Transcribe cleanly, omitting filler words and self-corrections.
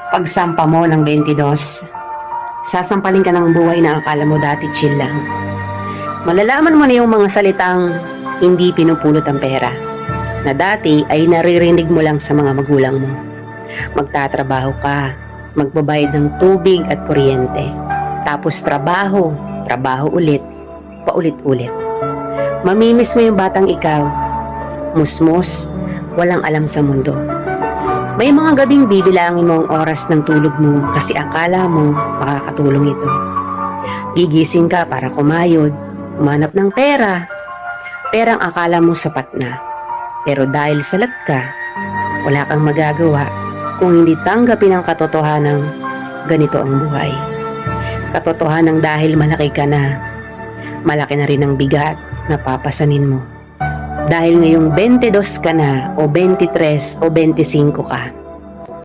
Pagsampa mo ng 22, sasampalin ka ng buhay na akala mo dati chill lang. Malalaman mo na yung mga salitang hindi pinupulot ang pera, na dati ay naririnig mo lang sa mga magulang mo. Magtatrabaho ka, magbabayad ng tubig at kuryente. Tapos trabaho, trabaho ulit, paulit-ulit. Mamimiss mo yung batang ikaw, musmos, walang alam sa mundo. May mga gabing bibilangin mo ang oras ng tulog mo kasi akala mo makakatulong ito. Gigising ka para kumayod, umanap ng pera. Perang akala mo sapat na. Pero dahil salat ka, wala kang magagawa kung hindi tanggapin ang katotohanang ganito ang buhay. Katotohanan dahil malaki ka na, malaki na rin ang bigat na papasanin mo. Dahil ngayong 22 ka na o 23 o 25 ka,